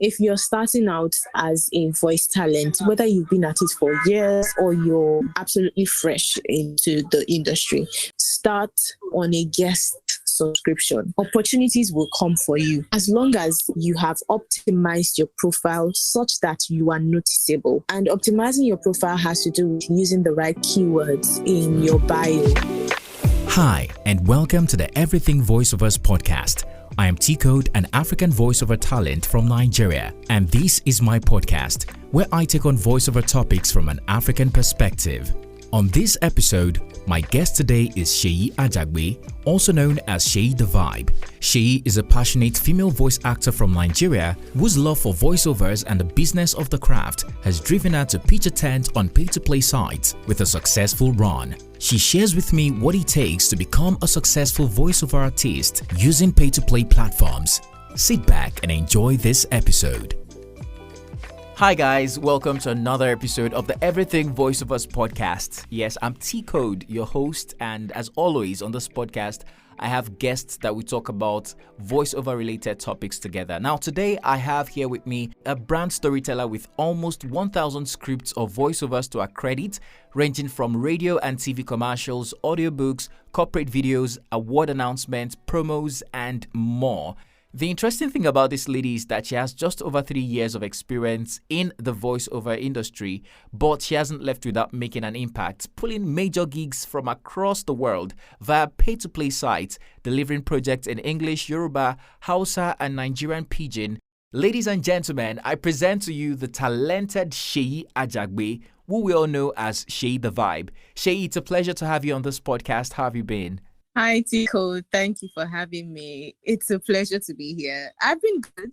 if you're starting out as a voice talent, whether you've been at it for years or you're absolutely fresh into the industry, start on a guest subscription. Opportunities will come for you as long as you have optimized your profile such that you are noticeable. And optimizing your profile has to do with using the right keywords in your bio. Hi, and welcome to the Everything Voiceovers podcast. I am Tcode, an African voiceover talent from Nigeria, and this is my podcast where I take on voiceover topics from an African perspective. On this episode, my guest today is Seyi Ajadge, also known as Seyi the Vibe. Seyi is a passionate female voice actor from Nigeria whose love for voiceovers and the business of the craft has driven her to pitch a tent on pay-to-play sites with a successful run. She shares with me what it takes to become a successful voiceover artist using pay-to-play platforms. Sit back and enjoy this episode. Hi guys, welcome to another episode of the Everything Voiceovers podcast. Yes, I'm Tcode, your host, and as always on this podcast, I have guests that we talk about voiceover related topics together. Now today I have here with me a brand storyteller with almost 1,000 scripts of voiceovers to her credit, ranging from radio and TV commercials, audiobooks, corporate videos, award announcements, promos, and more. The interesting thing about this lady is that she has just over 3 years of experience in the voiceover industry, but she hasn't left without making an impact, pulling major gigs from across the world via pay-to-play sites, delivering projects in English, Yoruba, Hausa, and Nigerian Pidgin. Ladies and gentlemen, I present to you the talented Seyi Ajadge, who we all know as Seyi the Vibe. Seyi, it's a pleasure to have you on this podcast. How have you been? Hi, Tcode. Thank you for having me. It's a pleasure to be here. I've been good.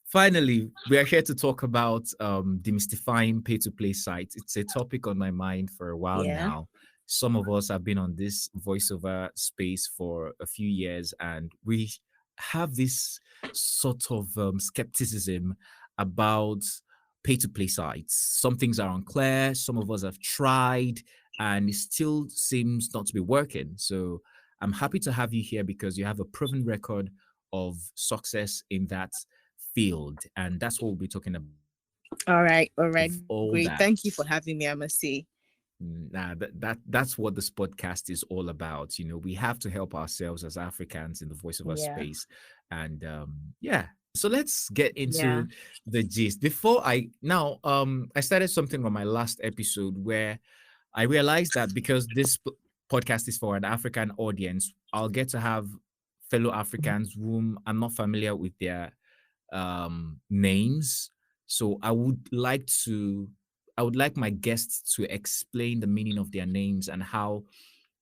Finally, we are here to talk about demystifying pay-to-play sites. It's a topic on my mind for a while now. Some of us have been on this voiceover space for a few years, and we have this sort of skepticism about pay-to-play sites. Some things are unclear. Some of us have tried, and it still seems not to be working. So I'm happy to have you here because you have a proven record of success in that field, and that's what we'll be talking about. All right. Great. That. Thank you for having me, I must say. That's what this podcast is all about. We have to help ourselves as Africans in the voiceover space. And so let's get into the gist. I started something on my last episode where I realized that because this podcast is for an African audience, I'll get to have fellow Africans whom I'm not familiar with their names. So I would like my guests to explain the meaning of their names and how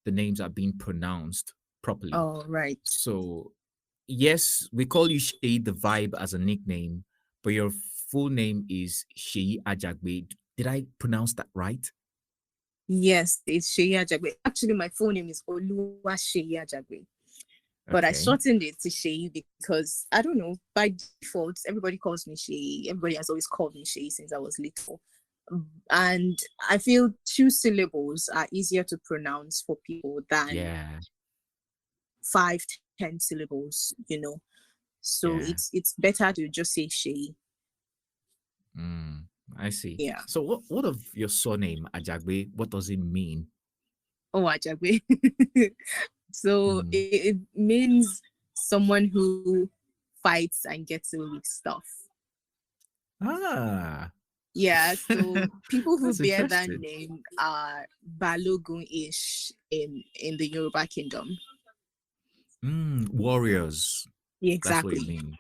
the names are being pronounced properly. Oh, right. So yes, we call you Seyi the Vibe as a nickname, but your full name is Seyi Ajadge. Did I pronounce that right? Yes, it's Seyi Ajadge. Actually, my full name is Seyi Ajadge. But I shortened it to Seyi because, I don't know, by default, everybody calls me Seyi. Everybody has always called me Seyi since I was little. And I feel 2 syllables are easier to pronounce for people than 5, 10 syllables, So it's better to just say Seyi. I see. Yeah. So what of your surname, Ajagbe? What does it mean? Oh, Ajagbe. So it means someone who fights and gets away with stuff. Yeah, so people who bear that name are Balogun-ish in the Yoruba kingdom. Warriors. Exactly. That's what you mean.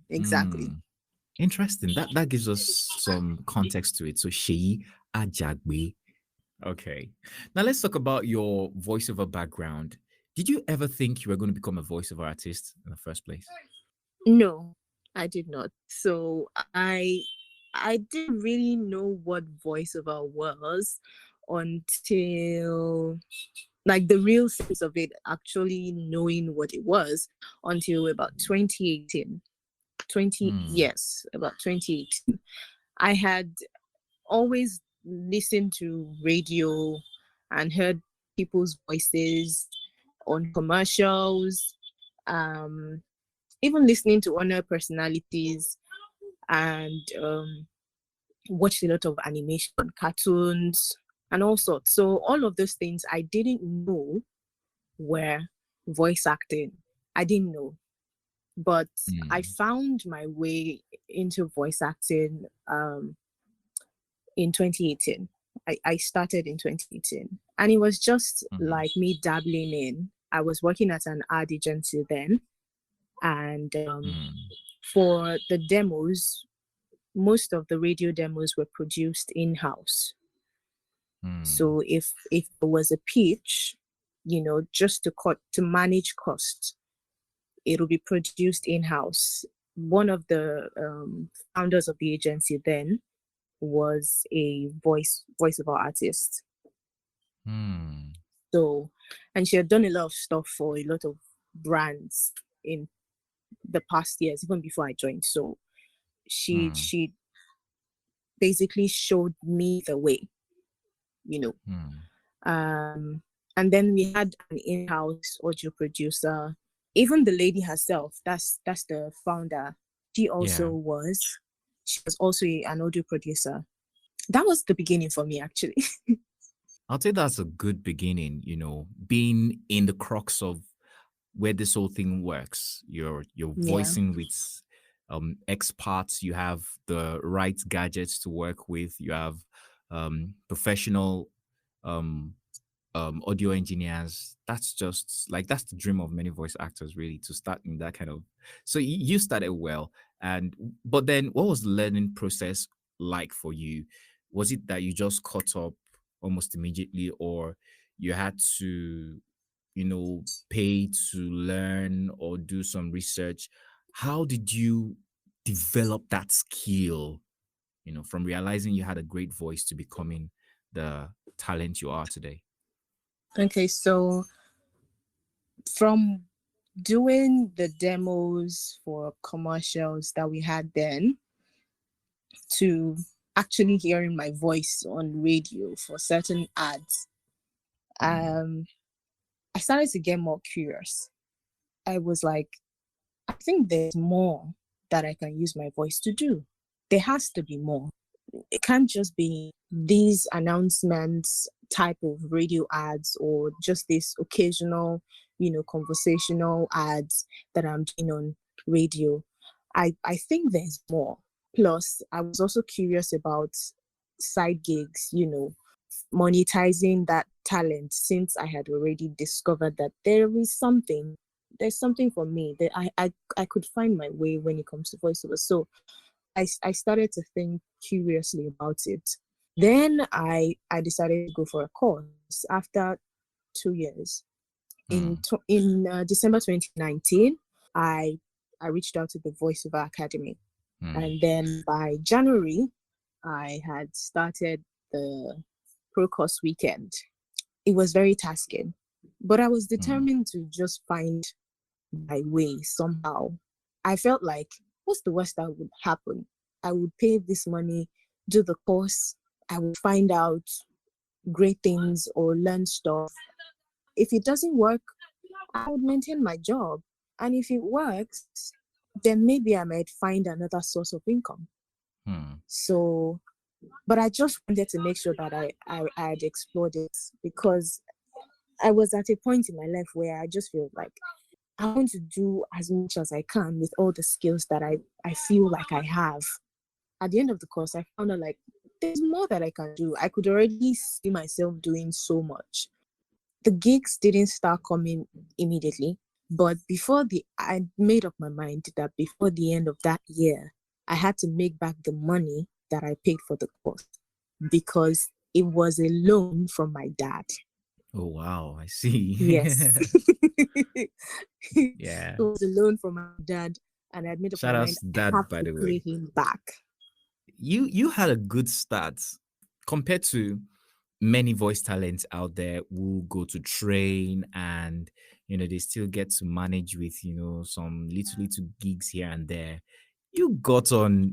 Exactly. Interesting. That gives us some context to it. So Seyi Ajadge. Okay. Now let's talk about your voiceover background. Did you ever think you were going to become a voiceover artist in the first place? No, I did not. So I didn't really know what voiceover was until the real sense of it, actually knowing what it was, until about 2018. About 2018. I had always listened to radio and heard people's voices on commercials, even listening to honor personalities and watched a lot of animation, cartoons, and all sorts. So all of those things I didn't know were voice acting. I didn't know. But I found my way into voice acting in 2018. I started in 2018. And it was just like me dabbling in. I was working at an ad agency then. And for the demos, most of the radio demos were produced in-house. So if there was a pitch, just to manage costs, it'll be produced in-house. One of the founders of the agency then was a voiceover artist. So, and she had done a lot of stuff for a lot of brands in the past years, even before I joined. So she basically showed me the way, and then we had an in-house audio producer. Even the lady herself, that's the founder, she was also an audio producer. That was the beginning for me, actually. I'll say that's a good beginning, being in the crux of where this whole thing works. You're voicing with experts, you have the right gadgets to work with, you have professional audio engineers. That's the dream of many voice actors, really, to start in that kind of. So you started well, but then what was the learning process like for you? Was it that you just caught up almost immediately, or you had to pay to learn or do some research? How did you develop that skill, from realizing you had a great voice to becoming the talent you are today? Okay, so from doing the demos for commercials that we had then to actually hearing my voice on radio for certain ads, I started to get more curious. I was like, I think there's more that I can use my voice to do. There has to be more. It can't just be these announcements type of radio ads or just this occasional, conversational ads that I'm doing on radio. I think there's more. Plus, I was also curious about side gigs, monetizing that talent, since I had already discovered that there's something for me that I could find my way when it comes to voiceover. So I started to think curiously about it. Then I decided to go for a course after 2 years. In December 2019, I reached out to the Voiceover Academy. And then by January, I had started the pro course weekend. It was very tasking, but I was determined to just find my way somehow. I felt like, what's the worst that would happen? I would pay this money, do the course, I would find out great things or learn stuff. If it doesn't work, I would maintain my job. And if it works, then maybe I might find another source of income. So, but I just wanted to make sure that I had explored it, because I was at a point in my life where I just feel like I want to do as much as I can with all the skills that I feel like I have. At the end of the course, I found out like there's more that I can do. I could already see myself doing so much. The gigs didn't start coming immediately, but I made up my mind that before the end of that year, I had to make back the money that I paid for the course, because it was a loan from my dad. Oh, wow. I see. Yes. Yeah. It was a loan from my dad, and I made up Shout my out mind to I dad, have by to the pay way. him back. You had a good start compared to many voice talents out there who go to train, and they still get to manage with some little gigs here and there. You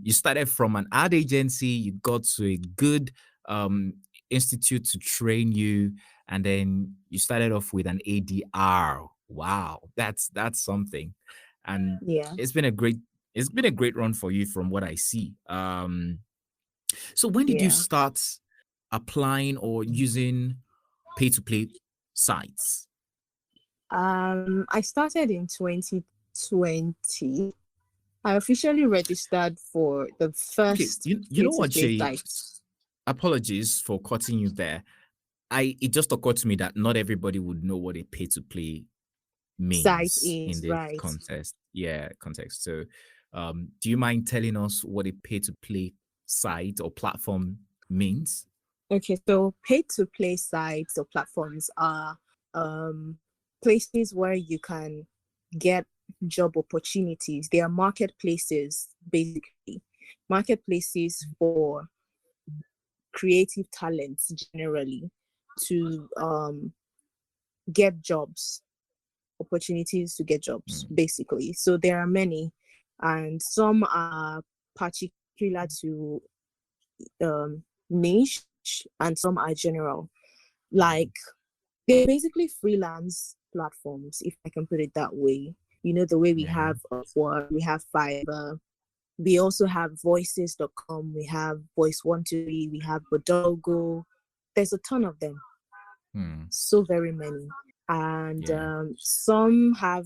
started from an ad agency, you got to a good institute to train you, and then you started off with an ADR. Wow, that's something. And Yeah. it's been a great it's been a great run for you from what I see. So when did you Yeah. start applying or using pay-to-play sites? I started in 2020. I officially registered for the Okay, first you know what, pay-to-play Shay? site. Apologies for cutting you there. It just occurred to me that not everybody would know what a pay-to-play Site means in is this right. context. Yeah, context. So, do you mind telling us what a pay-to-play site or platform means? Okay, so pay-to-play sites or platforms are um, places where you can get job opportunities. They are marketplaces, basically. Marketplaces for creative talents generally to get jobs, opportunities to get jobs, Mm, basically. So there are many, and some are particular to niche, and some are general. Like they're basically freelance platforms, if I can put it that way. You know, the way we yeah. have Upwork, we have Fiverr, we also have voices.com, we have Voice123, we have Bodogo. There's a ton of them, Mm, so very many. And yeah. some have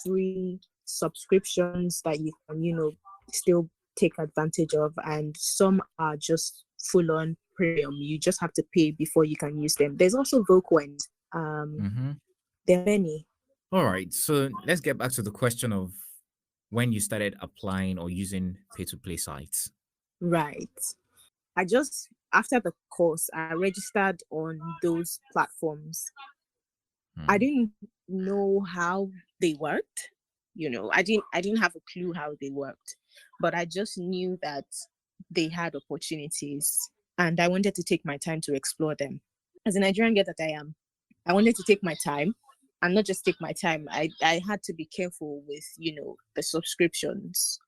free subscriptions that you can, still take advantage of, and some are just full on premium. You just have to pay before you can use them. There's also Voquent. Um, Mm-hmm. there are many. All right. So let's get back to the question of when you started applying or using pay-to-play sites. Right. I just, after the course, I registered on those platforms. I Mm, didn't know how they worked. I didn't have a clue how they worked, but I just knew that they had opportunities, and I wanted to take my time to explore them. As a Nigerian girl that I am, I wanted to take my time, and not just take my time. I had to be careful with, the subscriptions.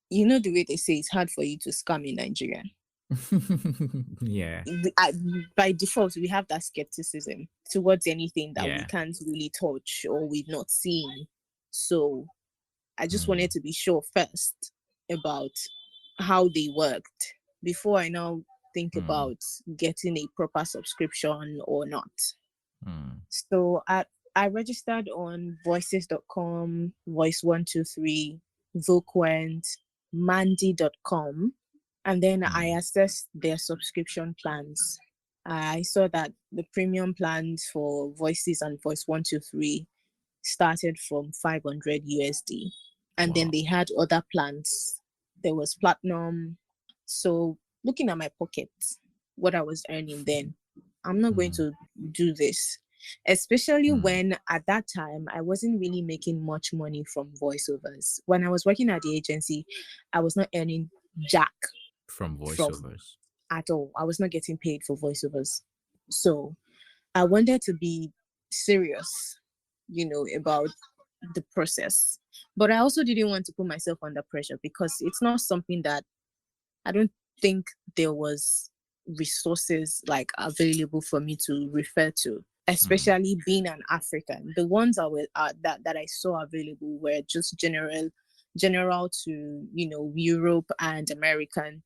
You know, the way they say it's hard for you to scam in Nigeria. yeah. I, by default, we have that skepticism towards anything that we Yeah. can't really touch or we've not seen. So I just wanted Mm, to be sure first about how they worked before I now think mm, about getting a proper subscription or not. mm, So I registered on voices.com, Voice123, Voquent, Mandy.com, and then I mm. assessed their subscription plans. I saw that the premium plans for Voices and Voice123 started from 500 USD. And then Wow. they had other plans. There was platinum. So looking at my pocket, what I was earning then, I'm not going Mm, to do this. Especially mm. when at that time I wasn't really making much money from voiceovers. When I was working at the agency, I was not earning jack From from voiceovers. at all. I was not getting paid for voiceovers. So I wanted to be serious, about the process. But I also didn't want to put myself under pressure because it's not something that I don't think there was resources like available for me to refer to, Mm, especially being an African. The ones that I saw available were just general to Europe and American,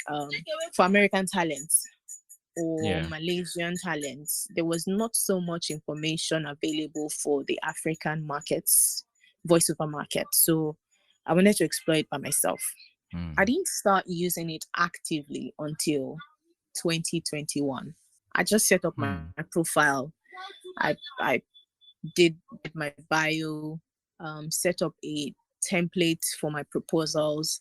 um, for American talents or yeah. Malaysian talents. There was not so much information available for the African markets, voiceover market. So I wanted to explore it by myself. I Mm, didn't start using it actively until 2021. I just set up my mm, profile. I did my bio, set up a template for my proposals,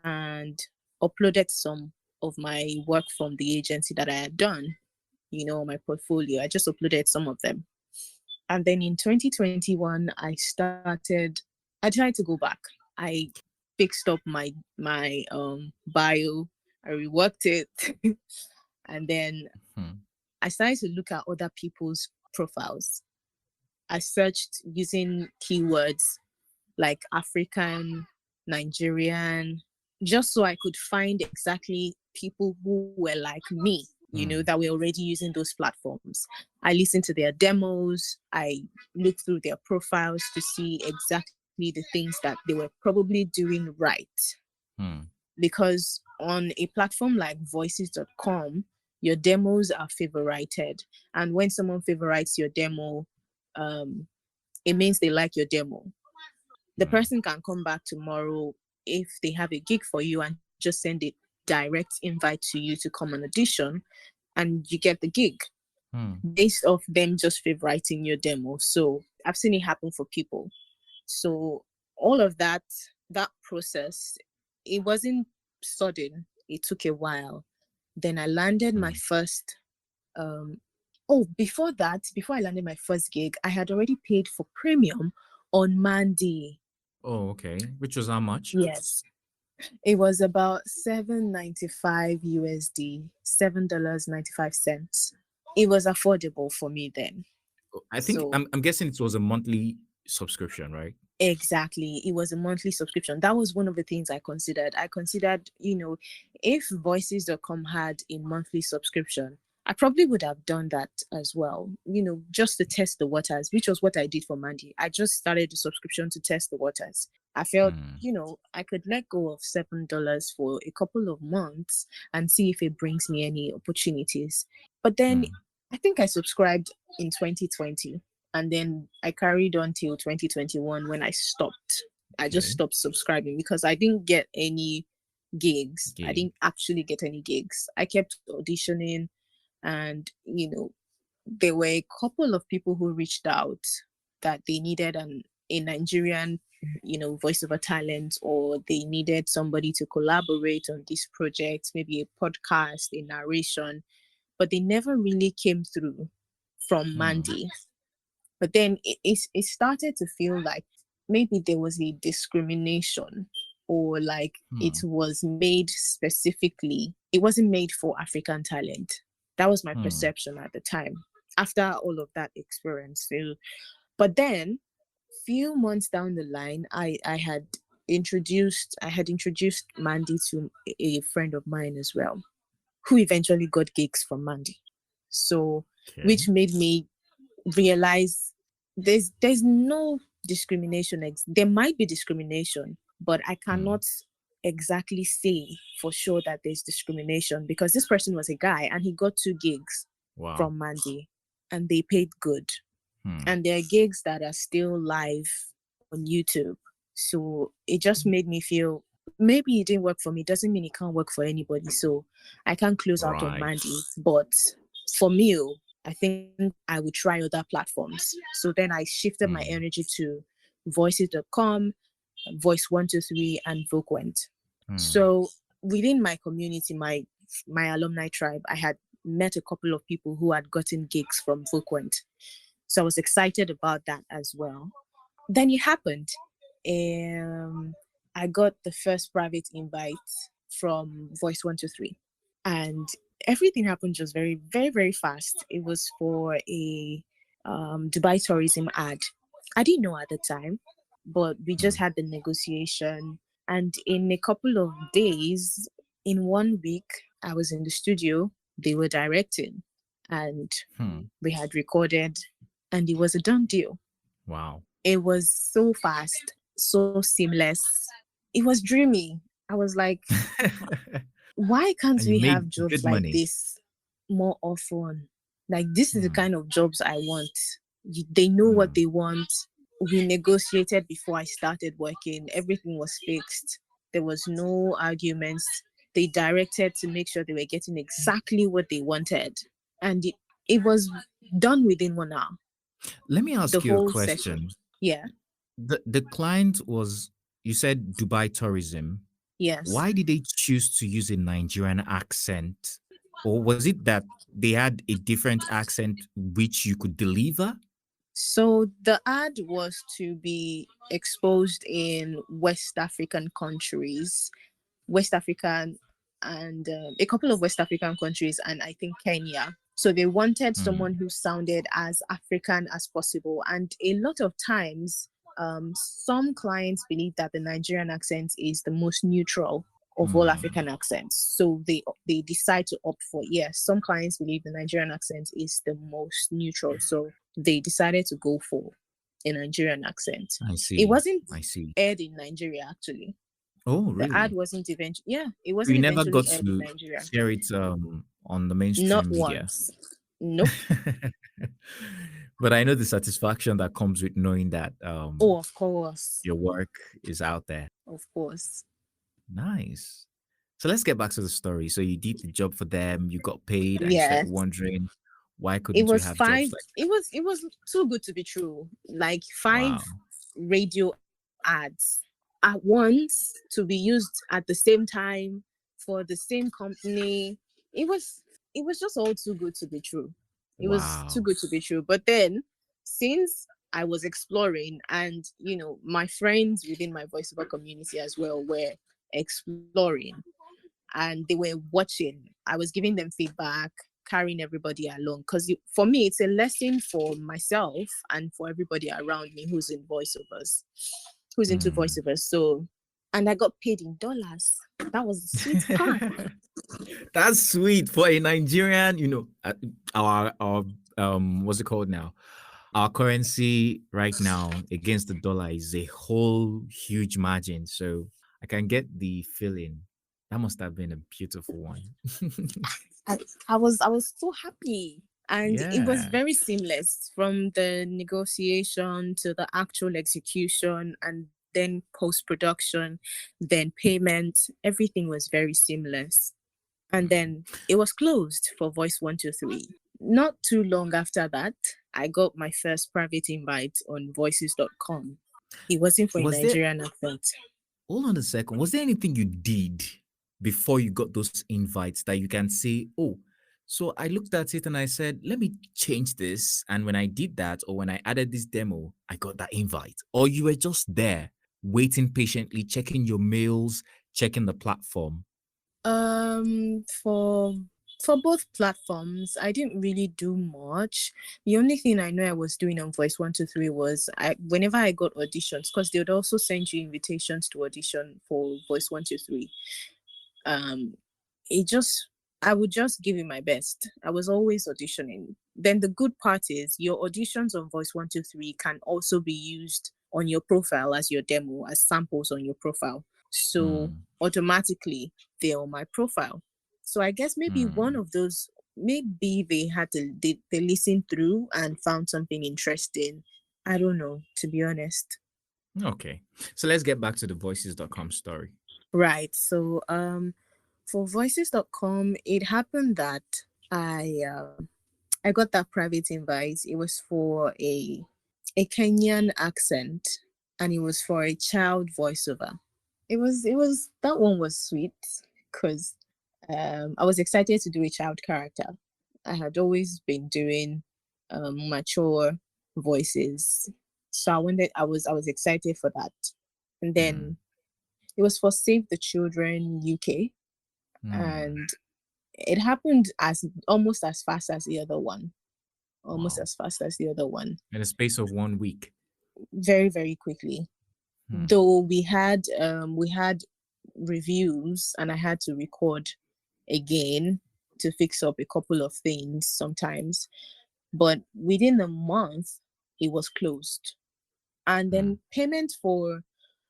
and uploaded some of my work from the agency that I had done, my portfolio. I just uploaded some of them. And then in 2021, I tried to go back. I fixed up my bio, I reworked it, and then mm, I started to look at other people's profiles. I searched using keywords like African, Nigerian, just so I could find exactly people who were like me, mm, that were already using those platforms. I listened to their demos, I looked through their profiles to see exactly exactly the things that they were probably doing right. Because on a platform like voices.com, your demos are favorited. And when someone favorites your demo, it means they like your demo. The person can come back tomorrow if they have a gig for you and just send a direct invite to you to come on audition, and you get the gig based off them just favoriting your demo. So I've seen it happen for people. So all of that process, it wasn't sudden. It took a while. Then I landed my first before I landed my first gig, I had already paid for premium on Mandy. Oh, okay. Which was how much? Yes. It was about $7.95 USD, $7.95. It was affordable for me then. I think So I'm guessing it was a monthly subscription, right? exactly. It was a monthly subscription. That was one of the things I considered. I considered, if Voices.com had a monthly subscription, I probably would have done that as well, just to test the waters, which was what I did for Mandy. I just started the subscription to test the waters. I felt, I could let go of $7 for a couple of months and see if it brings me any opportunities. But then I think I subscribed in 2020, and then I carried on till 2021 when I stopped. I just stopped subscribing because I didn't get any gigs. I didn't actually get any gigs. I kept auditioning, and there were a couple of people who reached out that they needed a Nigerian voiceover talent, or they needed somebody to collaborate on this project, maybe a podcast, a narration, but they never really came through from Mandy. But then it started to feel like maybe there was a discrimination, or like it was made specifically, it wasn't made for African talent. That was my perception at the time, after all of that experience. But then, few months down the line, I had introduced Mandy to a friend of mine as well, who eventually got gigs from Mandy. So, which made me realize there's no discrimination. There might be discrimination, but I cannot exactly say for sure that there's discrimination, because this person was a guy and he got 2 gigs from Mandy, and they paid good. And there are gigs that are still live on YouTube. So it just made me feel maybe it didn't work for me. Doesn't mean it can't work for anybody. So I can't close out on Mandy. But for me, I think I would try other platforms. So then I shifted my energy to voices.com, Voice 123, and Voquent. So within my community, my alumni tribe, I had met a couple of people who had gotten gigs from Voquent. So I was excited about that as well. Then it happened. I got the first private invite from Voice 123. And everything happened just very, very, very fast. It was for a Dubai tourism ad. I didn't know at the time, but we just had the negotiation. And in a couple of days, in 1 week, I was in the studio. They were directing, and we had recorded, and it was a done deal. Wow. It was so fast, so seamless. It was dreamy. I was like, why can't we have jobs like this more often? Like, this is the kind of jobs I want. They know what they want. We negotiated before I started working. Everything was fixed. There was no arguments. They directed to make sure they were getting exactly what they wanted. And it was done within 1 hour. Let me ask you a question. Session. Yeah. The client was, you said Dubai tourism. Yes. Why did they choose to use a Nigerian accent? Or was it that they had a different accent which you could deliver? So the ad was to be exposed in West African countries, West African and a couple of West African countries, and I think Kenya. So they wanted someone who sounded as African as possible. And a lot of times, some clients believe that the Nigerian accent is the most neutral of all African accents. So they decide to opt for, some clients believe the Nigerian accent is the most neutral. So they decided to go for a Nigerian accent. I It see. wasn't I see. aired in Nigeria actually. Oh, The ad really? wasn't eventually, yeah, it So wasn't you never eventually got aired in to Nigeria. hear it on the Not mainstream media. once. Nope. But I know the satisfaction that comes with knowing that Oh, of course. your work is out there. Of course. Nice. So let's get back to the story. So you did the job for them, you got paid, and you started Yes. wondering why It couldn't you was have five. jobs like It was too good to be true. Like five wow. radio ads at once to be used at the same time for the same company. It was just all too good to be true. It was too Wow. good to be true. But then, since I was exploring, and my friends within my voiceover community as well were exploring, and they were watching. I was giving them feedback, carrying everybody along. Because for me, it's a lesson for myself and for everybody around me who's in voiceovers, who's into Hmm. voiceovers. So, and I got paid in dollars. That was the sweet part. That's sweet for a Nigerian, our what's it called now? Our currency right now against the dollar is a whole huge margin. So I can get the feeling. That must have been a beautiful one. I, I was so happy. And it was Yeah. very seamless from the negotiation to the actual execution, and then post production, then payment. Everything was very seamless. And then it was closed for Voice 123. Not too long after that, I got my first private invite on voices.com. It wasn't for a Was there Nigerian accent. hold on a second. Was there anything you did before you got those invites that you can say, oh, so I looked at it and I said, let me change this. And when I did that, or when I added this demo, I got that invite. Or you were just there waiting patiently, checking your mails, checking the platform. For both platforms, I didn't really do much. The only thing I know I was doing on Voice 123 was whenever I got auditions, because they would also send you invitations to audition for Voice 123. Um, it just I would just give it my best. I was always auditioning. Then the good part is your auditions on Voice 123 can also be used on your profile as your demo, as samples on your profile. So Hmm. automatically they're on my profile. So I guess maybe one Hmm. of those, maybe they listened through and found something interesting. I don't know, to be honest. Okay. So let's get back to the voices.com story. Right. So for voices.com, it happened that I got that private invite. It was for a Kenyan accent, and it was for a child voiceover. It was that one was sweet because I was excited to do a child character. I had always been doing mature voices, so I was excited for that. And Hmm. then it was for Save the Children UK, Hmm. and it happened as almost as fast as the other one. Almost Wow. as fast as the other one. In the space of 1 week. Very, very quickly. Hmm. Though we had reviews, and I had to record again to fix up a couple of things sometimes. But within a month, it was closed. And Hmm. then payment for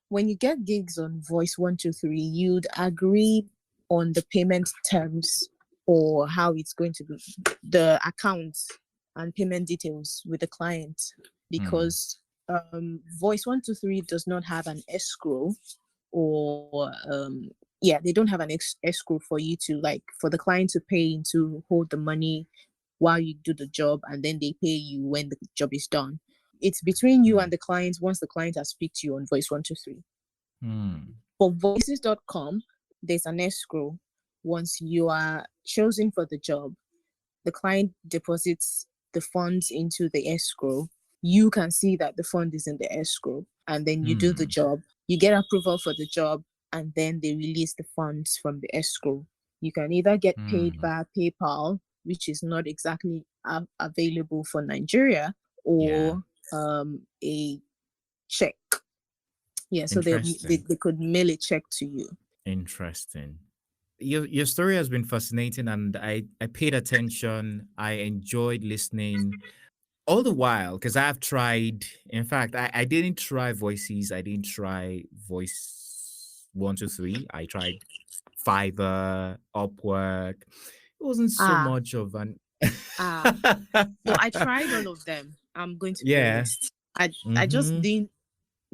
when you get gigs on Voice 123, you'd agree on the payment terms or how it's going to be, the account and payment details with the client, Hmm. because Voice 123 does not have an escrow, or yeah, they don't have an escrow for you to, like, for the client to pay to hold the money while you do the job, and then they pay you when the job is done. It's between you Hmm. and the client once the client has picked you on Voice 123. Hmm. For voices.com, there's an escrow. Once you are chosen for the job, the client deposits the funds into the escrow. You can see that the fund is in the escrow, and then you do the Hmm. job. You get approval for the job, and then they release the funds from the escrow. You can either get paid Hmm. via PayPal, which is not exactly available for Nigeria, Yeah. or a check. Yeah, so Interesting. they could mail a check to you. Interesting. Your story has been fascinating and I paid attention. I enjoyed listening. all the while, because I've tried, in fact, I didn't try Voices, I didn't try Voice 123. I tried Fiverr, Upwork. It wasn't so Ah, much of an ah. So I tried all of them. I'm going to be yeah. honest. I just Mm-hmm. didn't,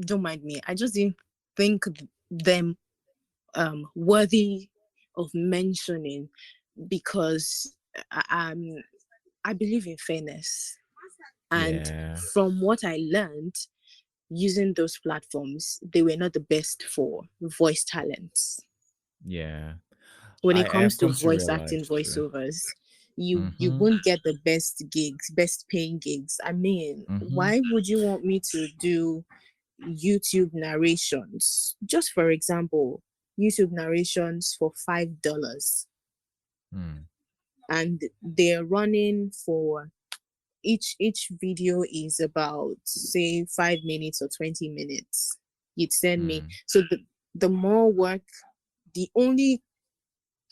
don't mind me. I just didn't think them worthy of mentioning because I believe in fairness. And Yeah. from what I learned using those platforms, they were not the best for voice talents. Yeah. When it I comes have to come to voice acting realize too. voiceovers, you Mm-hmm. won't get the best gigs, best paying gigs. I mean, Mm-hmm. why would you want me to do YouTube narrations? Just for example, YouTube narrations for $5, Mm. and they're running for each video is about say 5 minutes or 20 minutes. You'd send me. Mm. So the more work, the only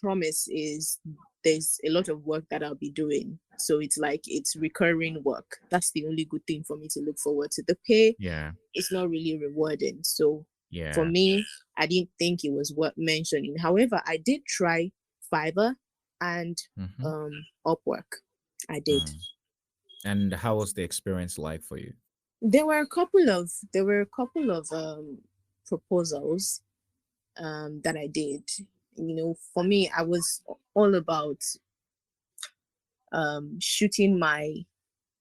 promise is there's a lot of work that I'll be doing. So it's like it's recurring work. That's the only good thing for me to look forward to. The pay Yeah. is not really rewarding. So for Yeah. me, I didn't think it was worth mentioning. However, I did try Fiverr and Mm-hmm. Upwork. I did. Mm. And how was the experience like for you? There were a couple of proposals that I did. For me, I was all about shooting my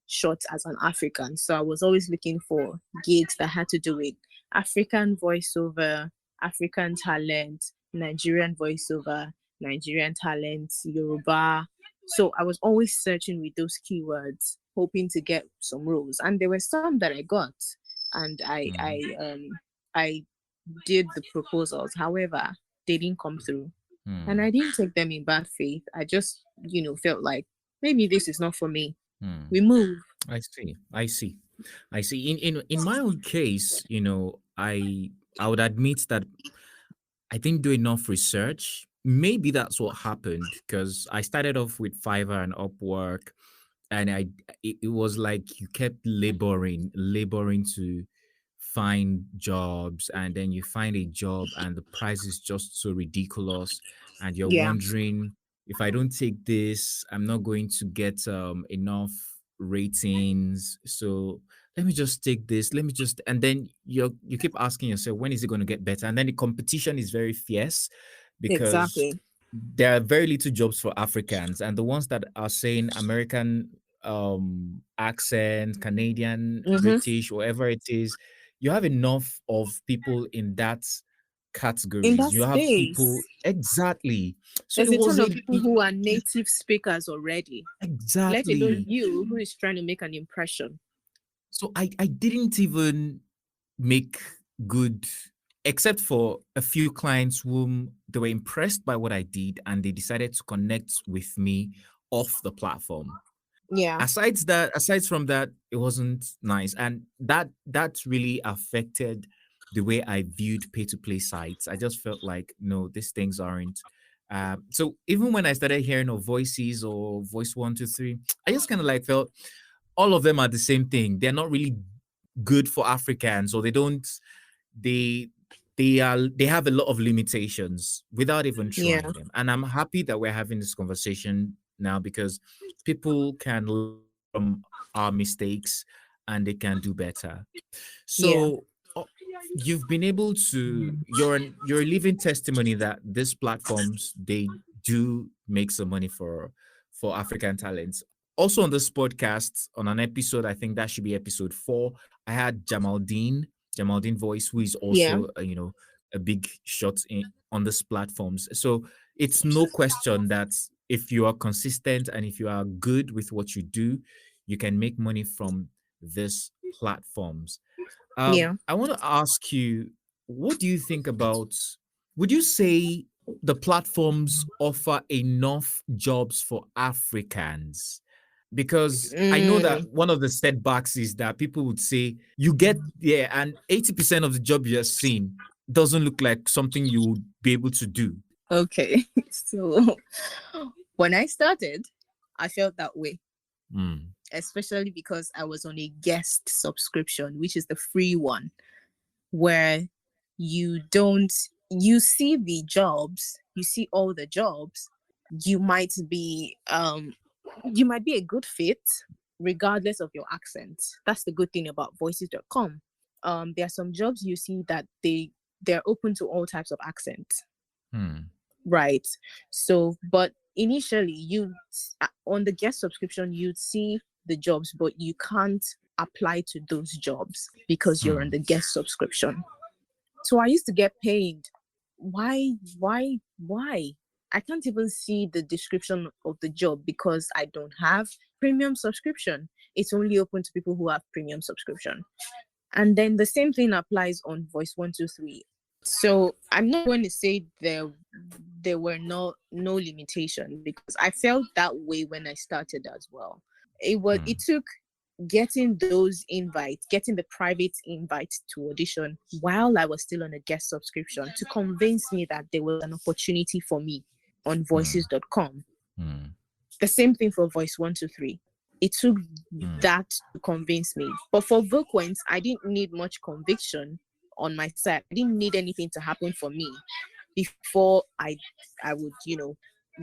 shot as an African. So I was always looking for gigs that had to do with African voiceover, African talent, Nigerian voiceover, Nigerian talent, Yoruba. So I was always searching with those keywords, hoping to get some roles. And there were some that I got, and Mm. I did the proposals. However, they didn't come through, and Mm. I didn't take them in bad faith. I just felt like maybe this is not for me. Mm. We move. I see. I see. I see. In my own case, I would admit that I didn't do enough research. Maybe that's what happened because I started off with Fiverr and Upwork, and it was like you kept laboring to find jobs, and then you find a job and the price is just so ridiculous, and you're Yeah, wondering, if I don't take this, I'm not going to get enough ratings, so let me just take this, let me just, and then you keep asking yourself, when is it going to get better? And then the competition is very fierce because exactly. there are very little jobs for Africans, and the ones that are saying American accent, Canadian, Mm-hmm. British, whatever it is, you have enough of people in that In categories. that You have space, people exactly. So there's it a was ton a of people who are native speakers already, let alone exactly. you who is trying to make an impression. So I didn't even make good, except for a few clients whom they were impressed by what I did and they decided to connect with me off the platform. Yeah, Aside from that, it wasn't nice, and that really affected the way I viewed pay to play sites. I just felt like, no, these things aren't. So even when I started hearing of Voices or Voice 123, I just kind of like felt all of them are the same thing. They're not really good for Africans, or they don't they they have a lot of limitations without even yeah, trying them. And I'm happy that we're having this conversation now because people can learn from our mistakes and they can do better. yeah, So you've been able to, you're a living testimony that these platforms, they do make some money for African talents. Also on this podcast, on an episode, I think that should be episode 4, I had Jamaldine Voice, who is yeah, also a big shot on these platforms. So it's no question that if you are consistent and if you are good with what you do, you can make money from these platforms. yeah. I want to ask you, what do you think about? Would you say the platforms offer enough jobs for Africans? Because I know that Mm, one of the setbacks is that people would say you get there and 80% of the job you're seeing doesn't look like something you would be able to do. okay. So when I started, I felt that way. Mm. especially because I was on a guest subscription, which is the free one, where you don't, you see the jobs, you see all the jobs, you might be a good fit regardless of your accent. That's the good thing about voices.com. There are some jobs you see that they're open to all types of accents. Right. So, but initially on the guest subscription, you'd see the jobs, but you can't apply to those jobs because you're on the guest subscription. So I used to get paid. Why? I can't even see the description of the job because I don't have premium subscription. It's only open to people who have premium subscription. And then the same thing applies on Voice 123. So I'm not going to say there were no limitation, because I felt that way when I started as well. It took getting those invites, getting the private invites to audition while I was still on a guest subscription to convince me that there was an opportunity for me on voices.com. The same thing for Voice 123. It took that to convince me. But for Voquent, I didn't need much conviction on my side. I didn't need anything to happen for me before I would,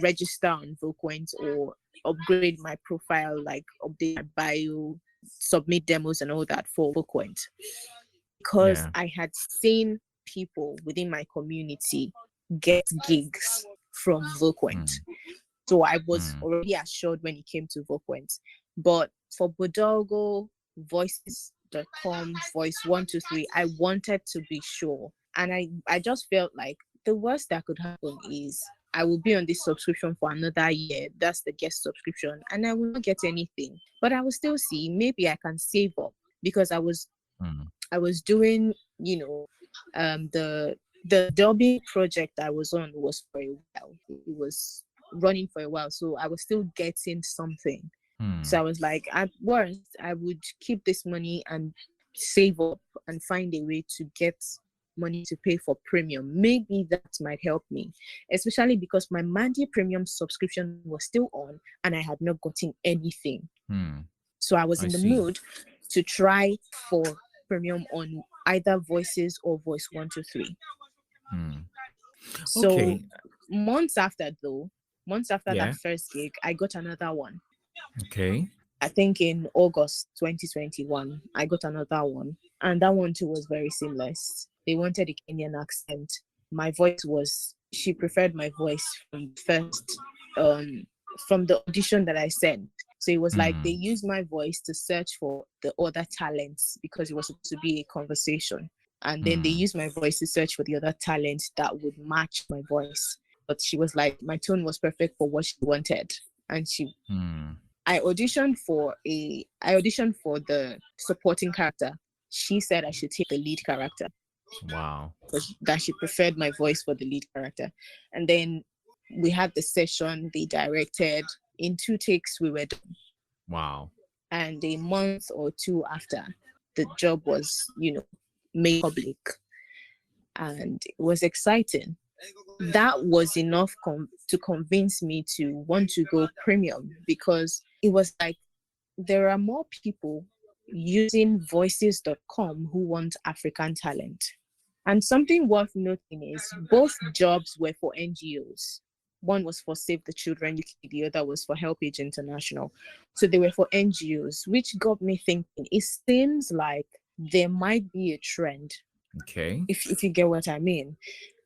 register on Voquent or upgrade my profile, like update my bio, submit demos and all that for Voquent. Because I had seen people within my community get gigs from Voquent. So I was already assured when it came to Voquent. But for Bodalgo, Voices.com, Voice 123, I wanted to be sure. And I just felt like the worst that could happen is I will be on this subscription for another year. That's the guest subscription. And I will not get anything. But I will still see, maybe I can save up, because I was doing, the dubbing project I was on was for a while. It was running for a while. So I was still getting something. So I was like, at worst, I would keep this money and save up and find a way to get money to pay for premium. Maybe that might help me, especially because my Mandy premium subscription was still on and I had not gotten anything. So I was in the mood to try for premium on either Voices or Voice 123. So months after that first gig, I got another one. I think in August 2021, I got another one. And that one too was very seamless. They wanted a Kenyan accent. My voice she preferred my voice from first, from the audition that I sent. So it was like they used my voice to search for the other talents, because it was supposed to be a conversation. And then they used my voice to search for the other talents that would match my voice. But she was like, my tone was perfect for what she wanted. And I auditioned for the supporting character. She said I should take the lead character. Wow. That she preferred my voice for the lead character. And then we had the session, they directed. In 2 takes, we were done. Wow. And a month or 2 after, the job was, made public. And it was exciting. That was enough to convince me to want to go premium, because it was like there are more people using voices.com who want African talent. And something worth noting is both jobs were for NGOs. One was for Save the Children UK, the other was for Help Age International. So they were for NGOs, which got me thinking, it seems like there might be a trend. Okay. If you get what I mean.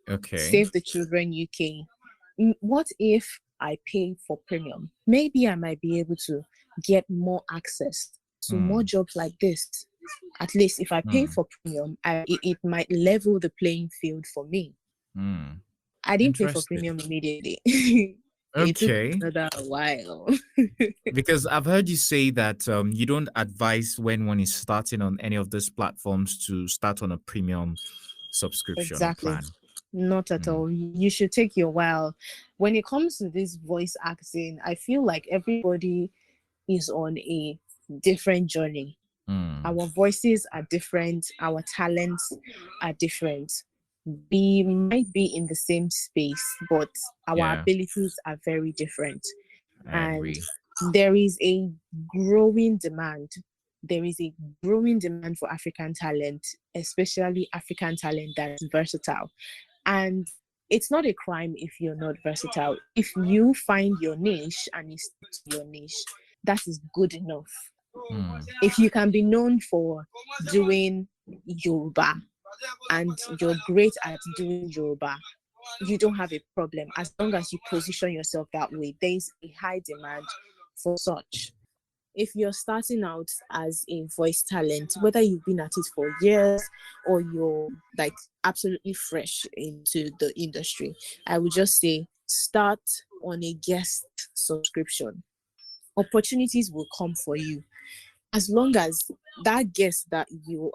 Okay. Save the Children UK. What if I pay for premium? Maybe I might be able to get more access to more jobs like this. At least if I pay for premium, it might level the playing field for me. I didn't pay for premium immediately. It took another while. Because I've heard you say that you don't advise when one is starting on any of these platforms to start on a premium subscription plan. Not at all. You should take your while. When it comes to this voice acting, I feel like everybody is on a different journey. Our voices are different. Our talents are different. We might be in the same space, but our abilities are very different. I agree. there is a growing demand. There is a growing demand for African talent, especially African talent that's versatile. And it's not a crime if you're not versatile. If you find your niche and you stick to your niche, that is good enough. If you can be known for doing Yoruba and you're great at doing Yoruba, you don't have a problem as long as you position yourself that way. There's a high demand for such. If you're starting out as a voice talent, whether you've been at it for years or you're like absolutely fresh into the industry, I would just say start on a guest subscription. Opportunities will come for you as long as that guest that you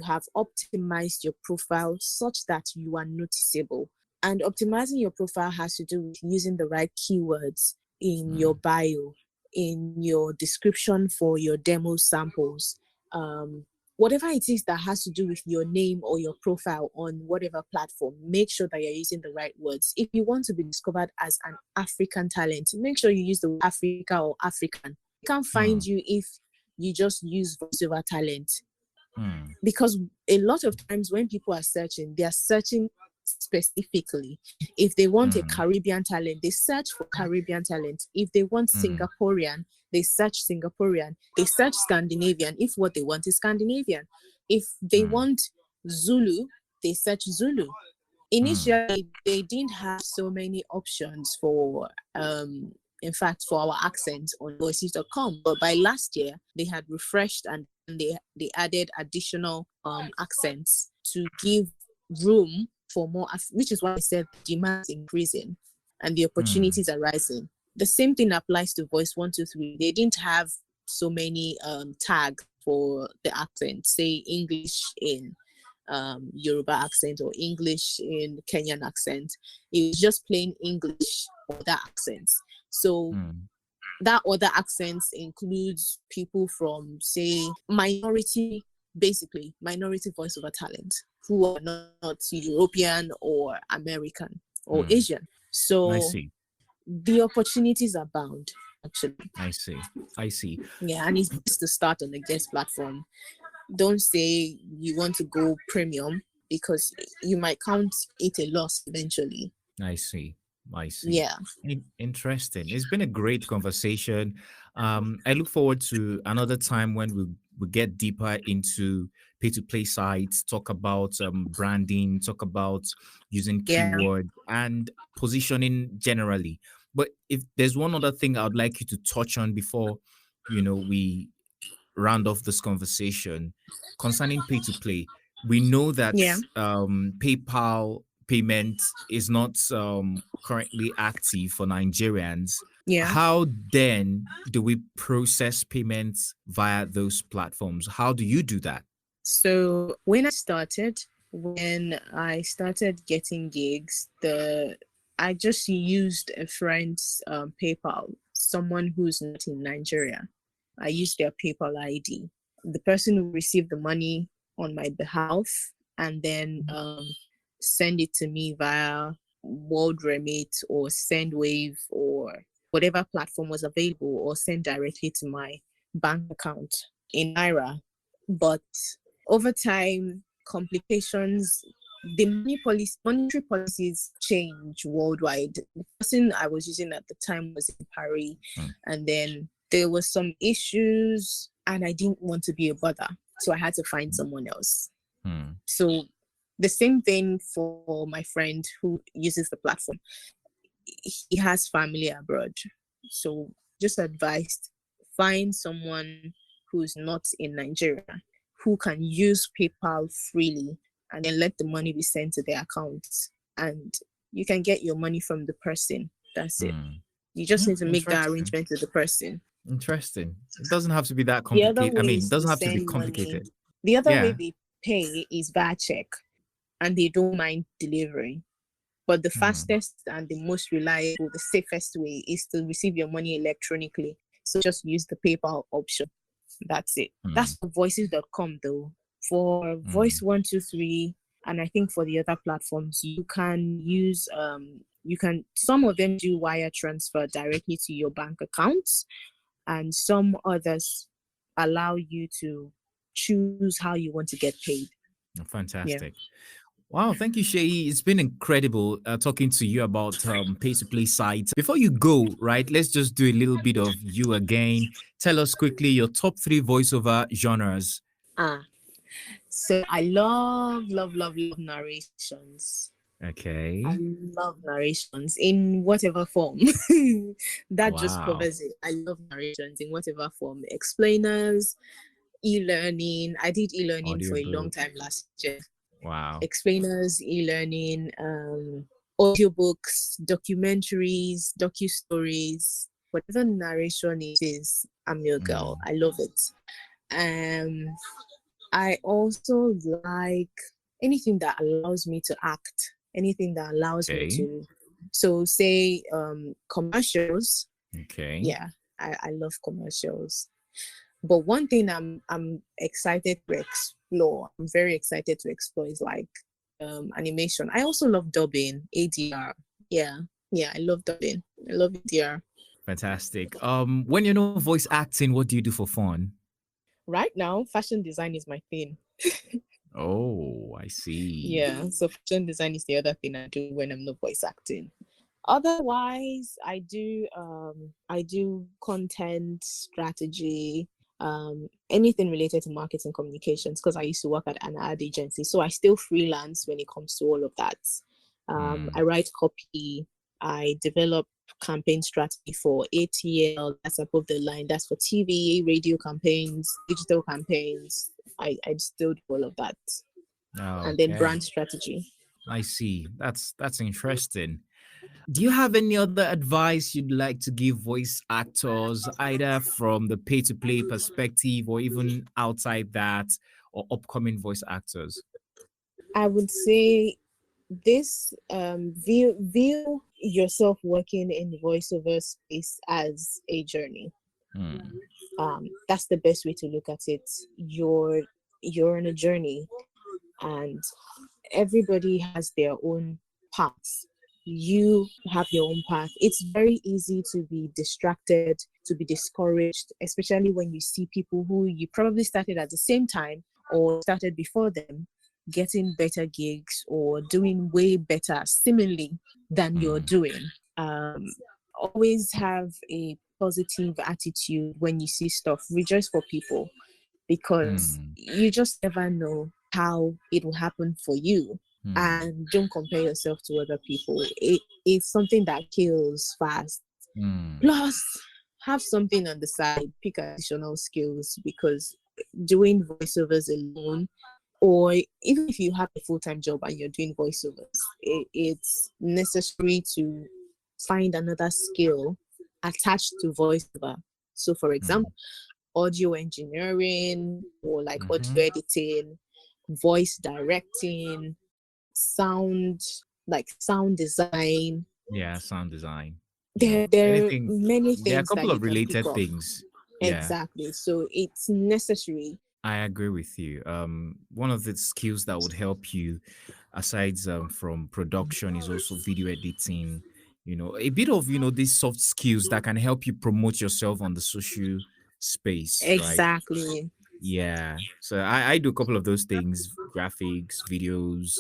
have optimized your profile such that you are noticeable. And optimizing your profile has to do with using the right keywords in your bio, in your description for your demo samples, whatever it is that has to do with your name or your profile on whatever platform. Make sure that you're using the right words. If you want to be discovered as an African talent, make sure you use the word Africa or African. They can't find you if you just use voiceover talent. Because a lot of times when people are searching, they are searching specifically. If they want a Caribbean talent, they search for Caribbean talent. If they want Singaporean, they search Singaporean. They search Scandinavian if what they want is Scandinavian. If they want Zulu, they search Zulu. Initially, they didn't have so many options for in fact, for our accent on voices.com. But by last year, they had refreshed and they added additional accents to give room for more, which is why I said demand is increasing and the opportunities are rising. The same thing applies to Voice 123. They didn't have so many tags for the accent, say English in Yoruba accent or English in Kenyan accent. It was just plain English or that accents. So that other accents includes people from, say, minority voiceover talent who are not European or American or Asian. So I see. The opportunities abound, actually. I see. Yeah, and it's best to start on the guest platform. Don't say you want to go premium because you might count it a loss eventually. I see. Yeah. Interesting. It's been a great conversation. I look forward to another time when we get deeper into pay-to-play sites, talk about branding, talk about using keyword and positioning generally. But if there's one other thing I would like you to touch on before, we round off this conversation concerning pay-to-play. We know that PayPal payment is not currently active for Nigerians. How then do we process payments via those platforms? How do you do that? So when I started getting gigs, I just used a friend's PayPal, someone who's not in Nigeria. I used their PayPal ID. The person who received the money on my behalf and then send it to me via World Remit or Sendwave or whatever platform was available, or send directly to my bank account in Naira. But over time, complications, the monetary policies change worldwide. The person I was using at the time was in Paris, and then there was some issues and I didn't want to be a bother. So I had to find someone else. So the same thing for my friend who uses the platform. He has family abroad. So just advised, find someone who's not in Nigeria, who can use PayPal freely, and then let the money be sent to their accounts. And you can get your money from the person. That's it. You just need to make that arrangement with the person. Interesting. It doesn't have to be that complicated. It doesn't have to be complicated. The other way they pay is via check, and they don't mind delivering. But the fastest and the most reliable, the safest way is to receive your money electronically. So just use the PayPal option. That's it. That's for voices.com though. For Voice 123, And I think for the other platforms, you can use some of them do wire transfer directly to your bank accounts, and some others allow you to choose how you want to get paid. Yeah. Fantastic. Wow, thank you, Seyi. It's been incredible talking to you about pay-to-play sites. Before you go, right, let's just do a little bit of you again. Tell us quickly your top 3 voiceover genres. Ah, so I love narrations. I Okay. love narrations in whatever form. That just Wow. covers it. I love narrations in whatever form. Explainers, e-learning. I did e-learning for a long Audiobook. time last year. Wow. Explainers, e-learning, audiobooks, documentaries, docu-stories, whatever narration it is, I'm your girl. Mm. I love it. Um, I also like anything that allows me to act, anything that allows me Okay. to, so say commercials. Okay. Yeah, I love commercials. But one thing I'm excited to explore, I'm very excited to explore is like animation. I also love dubbing, ADR. Yeah, yeah, I love dubbing. I love ADR. Fantastic. When you're not voice acting, what do you do for fun? Right now, fashion design is my thing. Oh, I see. Yeah, so fashion design is the other thing I do when I'm not voice acting. Otherwise, I do content strategy, anything related to marketing communications, because I used to work at an ad agency, so I still freelance when it comes to all of that. I Mm. write copy. I develop campaign strategy for ATL, that's above the line, that's for TV, radio campaigns, digital campaigns. I still do all of that, and then Okay. brand strategy. I see. That's interesting. Do you have any other advice you'd like to give voice actors, either from the pay to play perspective or even outside that, or upcoming voice actors? I would say this, view yourself working in the voiceover space as a journey. Hmm. That's the best way to look at it. You're on a journey, and everybody has their own paths. You have your own path. It's very easy to be distracted, to be discouraged, especially when you see people who you probably started at the same time or started before them getting better gigs or doing way better seemingly than you're Hmm. doing. Um, Always have a positive attitude when you see stuff. Rejoice for people, because Hmm. you just never know how it will happen for you. Hmm. And don't compare yourself to other people. It's something that kills fast. Hmm. Plus, have something on the side, pick additional skills, because doing voiceovers alone, or even if you have a full-time job and you're doing voiceovers, it's necessary to find another skill attached to voiceover. So for Hmm. example, audio engineering, or like Mm-hmm. audio editing, voice directing, sound, like sound design. Yeah, sound design. There are Anything. many There are a things that couple you of can pick related up. things. Yeah. Exactly. So it's necessary. I agree with you. One of the skills that would help you, aside from production, is also video editing. A bit of these soft skills that can help you promote yourself on the social space, right? Exactly. Yeah. So I do a couple of those things: graphics, videos,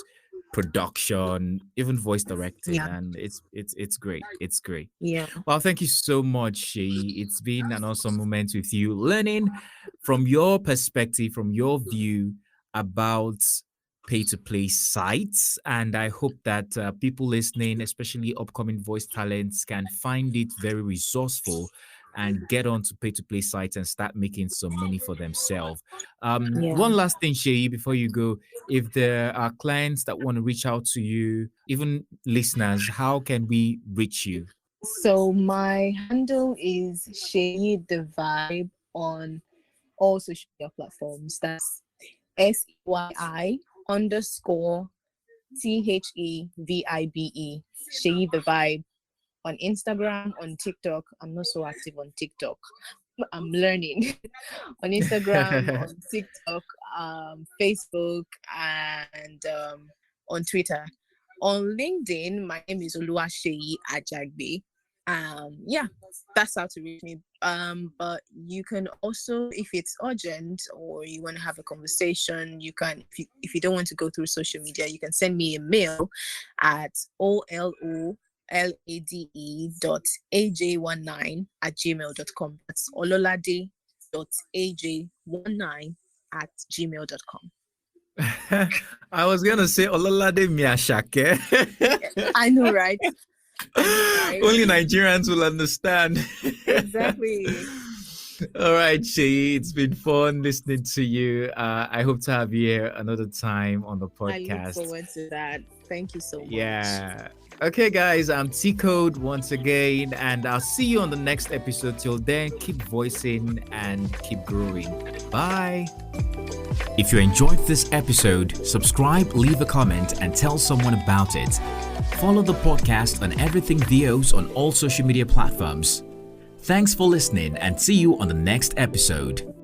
production, even voice directing, Yeah. and it's great. It's great. Yeah. Well, thank you so much, Shay. It's been an awesome moment with you, learning from your perspective, from your view about pay to play sites. And I hope that people listening, especially upcoming voice talents, can find it very resourceful and get on to pay to play sites and start making some money for themselves. Yeah. One last thing, Shay, before you go, if there are clients that want to reach out to you, even listeners, how can we reach you? So my handle is Seyi the Vibe on all social media platforms. That's SEYI underscore THEVIBE. Seyi the Vibe on Instagram, on TikTok. I'm not so active on TikTok, I'm learning on Instagram, on TikTok, Facebook, and on Twitter. On LinkedIn, my name is Seyi Ajadge. Yeah, that's how to reach me. But you can also, if it's urgent or you want to have a conversation, you can, if you don't want to go through social media, you can send me a mail at ololade.aj19@gmail.com. That's ololade.aj19@gmail.com. I was gonna say Ololade Miyashake. I know, right? Right. Only Nigerians will understand. Exactly. All right, Seyi, it's been fun listening to you. I hope to have you here another time on the podcast. I look forward to that. Thank you so much. Yeah. Okay, guys, I'm Tcode once again, and I'll see you on the next episode. Till then, keep voicing and keep growing. Bye. If you enjoyed this episode, subscribe, leave a comment, and tell someone about it. Follow the podcast on Everything VOs on all social media platforms. Thanks for listening, and see you on the next episode.